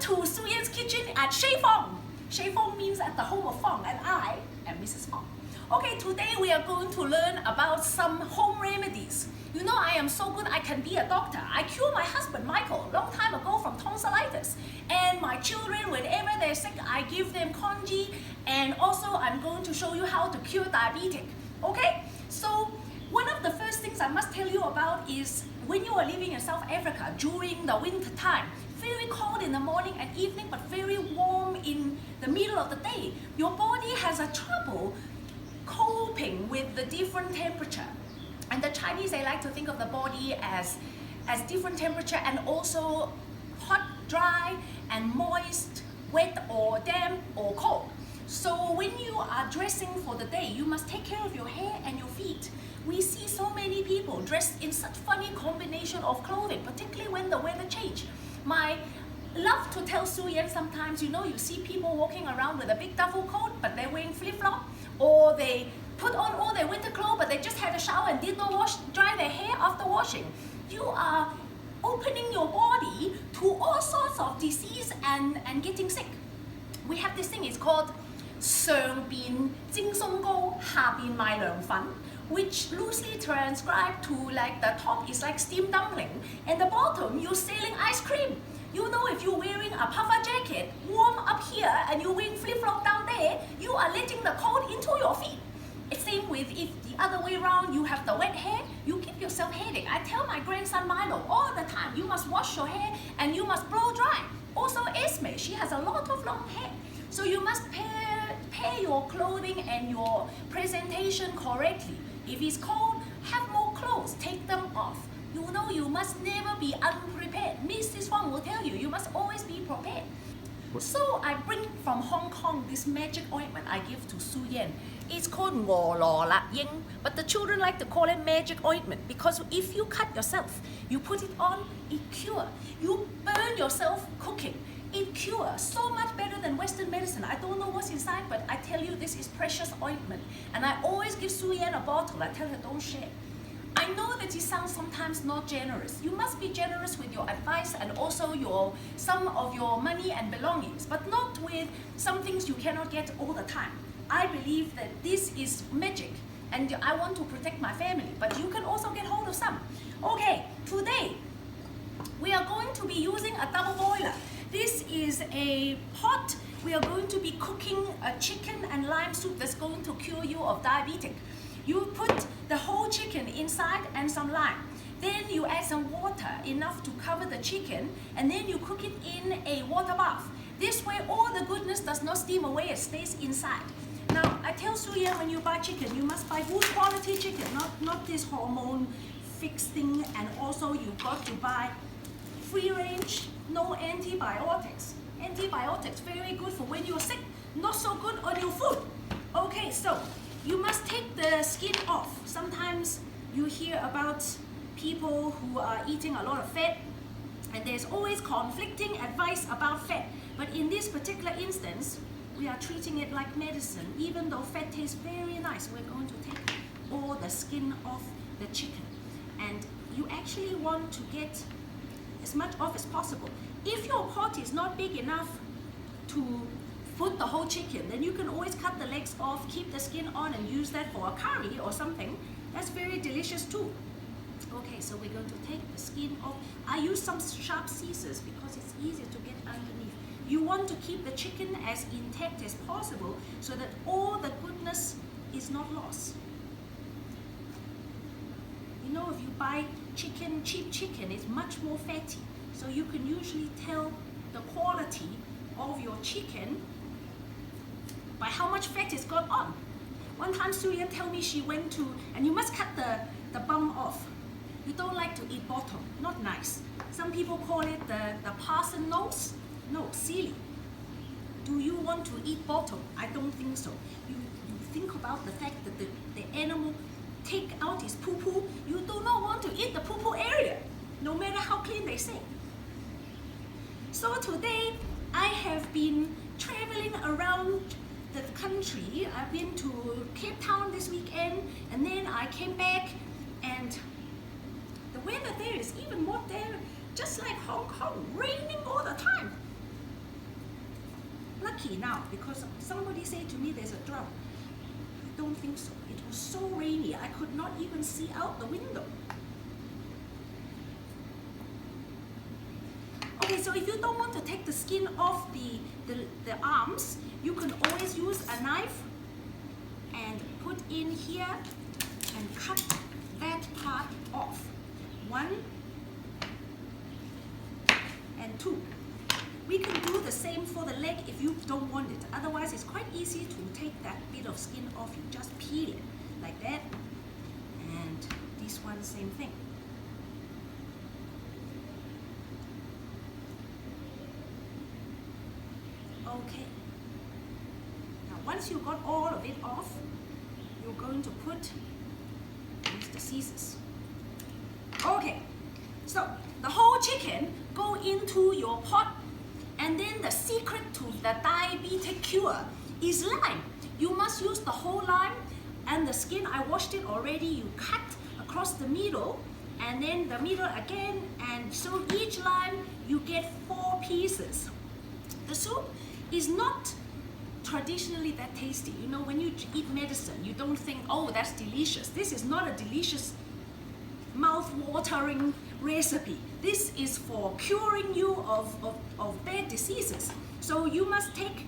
to Su Yan's kitchen at Mrs Fong. Mrs Fong means at the home of Fong, and I am Mrs Fong. Okay, today we are going to learn about some home remedies. You know, I am so good I can be a doctor. I cured my husband Michael long time ago from tonsillitis. And my children, whenever they're sick, I give them congee. And also I'm going to show you how to cure diabetic. Okay, so one of the first things I must tell you about is when you are living in South Africa during the winter time, very cold in the morning and evening, but very warm in the middle of the day, your body has a trouble coping with the different temperature. And the Chinese, they like to think of the body as different temperature and also hot, dry, and moist, wet or damp or cold. So when you are dressing for the day, you must take care of your hair and your feet. We see so many people dressed in such funny combination of clothing, particularly when the weather change. My love to tell Su Yan sometimes, you know, you see people walking around with a big duffel coat, but they're wearing flip-flop, or they put on all their winter clothes, but they just had a shower and did not dry their hair after washing. You are opening your body to all sorts of disease and getting sick. We have this thing, it's called 上邊蒸鬆糕，下邊賣涼粉, which loosely transcribed to like the top is like steamed dumpling and the bottom you're selling ice cream. You know, if you're wearing a puffer jacket, warm up here, and you're wearing flip-flop down there, you are letting the cold into your feet. It's same with if the other way around, you have the wet hair, you give yourself headache. I tell my grandson Milo all the time, you must wash your hair and you must blow dry. Also Esme, she has a lot of long hair. So you must pair your clothing and your presentation correctly. If it's cold, have more clothes, take them off. You know, you must never be unprepared. Mrs Fong will tell you, you must always be prepared. So I bring from Hong Kong this magic ointment I give to Su Yan. It's called Ngo Lo La Ying, but the children like to call it magic ointment because if you cut yourself, you put it on, it cures. You burn yourself cooking, it cures. So much better than Western medicine. I don't know what's inside, but I tell you this is precious ointment. And I always give Su Yan a bottle. I tell her don't share. I know that it sounds sometimes not generous. You must be generous with your advice and also some of your money and belongings, but not with some things you cannot get all the time. I believe that this is magic and I want to protect my family, but you can also get hold of some. Okay, today we are going to be using a double boiler. This is a pot. We are going to be cooking a chicken and lime soup that's going to cure you of diabetic. You put the whole chicken inside and some lime. Then you add some water, enough to cover the chicken, and then you cook it in a water bath. This way all the goodness does not steam away, it stays inside. Now, I tell Su Yan when you buy chicken, you must buy good quality chicken, not this hormone fixed thing, and also you got to buy free range, no antibiotics. Antibiotics, very good for when you're sick, not so good on your food. Okay, so you must take the skin off. Sometimes you hear about people who are eating a lot of fat, and there's always conflicting advice about fat. But in this particular instance, we are treating it like medicine. Even though fat tastes very nice, we're going to take all the skin off the chicken. And you actually want to get as much off as possible. If your pot is not big enough to put the whole chicken, then you can always cut the legs off, keep the skin on, and use that for a curry or something. That's very delicious too. Okay, so we're going to take the skin off. I use some sharp scissors because it's easier to get underneath. You want to keep the chicken as intact as possible so that all the goodness is not lost. You know, if you buy chicken, cheap chicken, it's much more fatty. So you can usually tell the quality of your chicken by how much fat it's got on. One time Su Yan told me she went to, and you must cut the bum off. You don't like to eat bottom, not nice. Some people call it the parson nose. No, silly. Do you want to eat bottom? I don't think so. You think about the fact that the animal take out his poo-poo. You do not want to eat the poo-poo area, no matter how clean they say. So today, I have been traveling around the country. I've been to Cape Town this weekend, and then I came back, and the weather there is even more there, just like Hong Kong, raining all the time. lucky now because somebody said to me there's a drought. I don't think so. It was so rainy, I could not even see out the window. Okay, so if you don't want to take the skin off the arms, you can always use a knife and put in here and cut that part off. 1 and 2. We can do the same for the leg if you don't want it. Otherwise, it's quite easy to take that bit of skin off. You just peel it like that. And this one, same thing. Okay. Now, once you got all of it off, you're going to use the scissors. Okay. So the whole chicken go into your pot, and then the secret to the diabetic cure is lime. You must use the whole lime, and the skin, I washed it already. You cut across the middle, and then the middle again, and so each lime you get 4 pieces. The soup is not traditionally that tasty. You know, when you eat medicine, you don't think, oh, that's delicious. This is not a delicious, mouth-watering recipe. This is for curing you of bad diseases. So you must take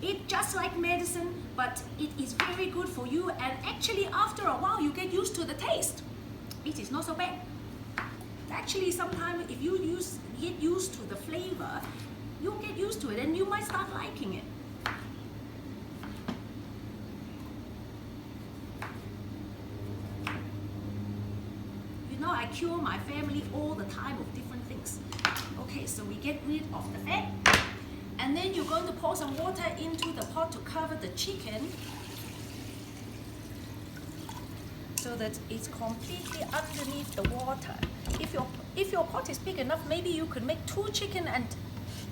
it just like medicine, but it is very good for you, and actually after a while you get used to the taste. It is not so bad. Actually, sometimes if you get used to the flavor, you'll get used to it and you might start liking it. I cure my family all the time of different things. Okay, so we get rid of the fat, and then you're going to pour some water into the pot to cover the chicken so that it's completely underneath the water. If your pot is big enough, maybe you could make 2 chicken and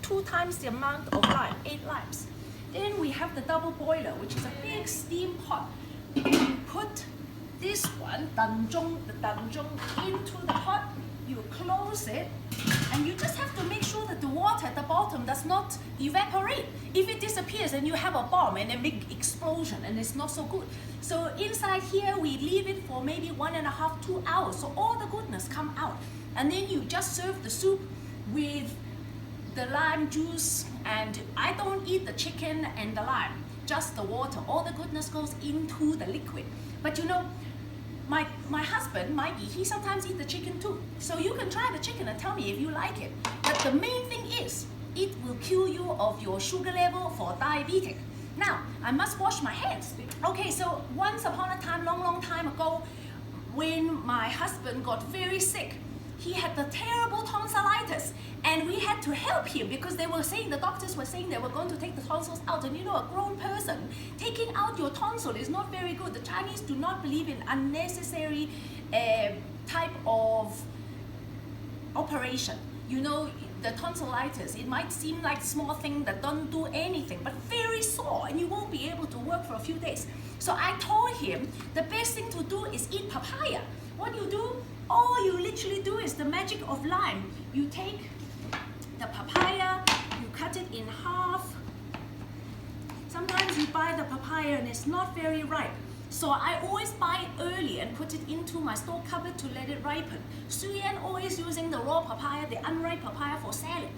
2 times the amount of lime, 8 limes. Then we have the double boiler, which is a big steam pot. You put this one, the danzhong into the pot, you close it, and you just have to make sure that the water at the bottom does not evaporate. If it disappears, then you have a bomb and a big explosion, and it's not so good. So inside here, we leave it for maybe 1.5 to 2 hours, so all the goodness come out. And then you just serve the soup with the lime juice, and I don't eat the chicken and the lime, just the water. All the goodness goes into the liquid. But you know, my husband, Mikey, he sometimes eats the chicken too. So you can try the chicken and tell me if you like it. But the main thing is, it will cure you of your sugar level for diabetic. Now, I must wash my hands. Okay, so once upon a time, long time ago, when my husband got very sick, he had the terrible tonsillitis, and we had to help him because the doctors were saying they were going to take the tonsils out. And you know, a grown person taking out your tonsil is not very good. The Chinese do not believe in unnecessary type of operation. You know, the tonsillitis, it might seem like a small thing that don't do anything, but very sore, and you won't be able to work for a few days. So I told him the best thing to do is eat papaya. What you do, all you literally do is the magic of lime. You take the papaya, you cut it in half. Sometimes you buy the papaya and it's not very ripe. So I always buy it early and put it into my store cupboard to let it ripen. Suyan always using the raw papaya, the unripe papaya for salad.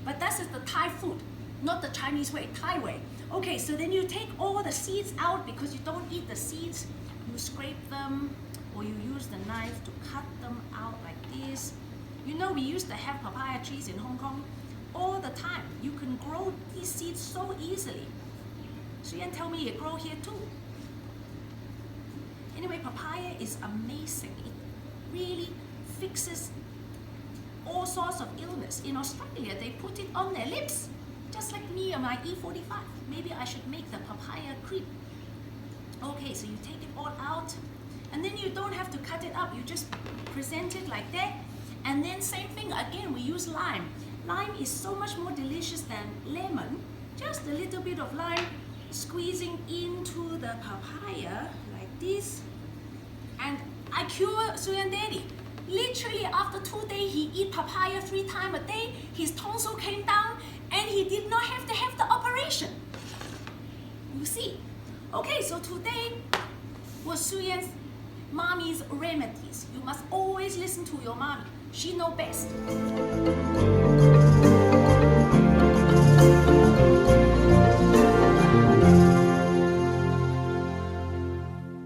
But that is the Thai food, not the Chinese way, Thai way. Okay, so then you take all the seeds out because you don't eat the seeds. You scrape them, or you use the knife to cut them out like this. You know, we used to have papaya trees in Hong Kong all the time. You can grow these seeds so easily. Suyan tell me it grow here too. Anyway, papaya is amazing. It really fixes all sorts of illness. In Australia, they put it on their lips, just like me and my E45. Maybe I should make the papaya cream. Okay, so you take it all out, and then you don't have to cut it up. You just present it like that. And then same thing again, we use lime. Lime is so much more delicious than lemon. Just a little bit of lime squeezing into the papaya like this. And I cure Suyan Daddy. Literally after 2 days, he eat papaya 3 times a day. His tonsil came down and he did not have to have the operation. Okay, so today was Suyan's mommy's remedies. You must always listen to your mommy. She knows best.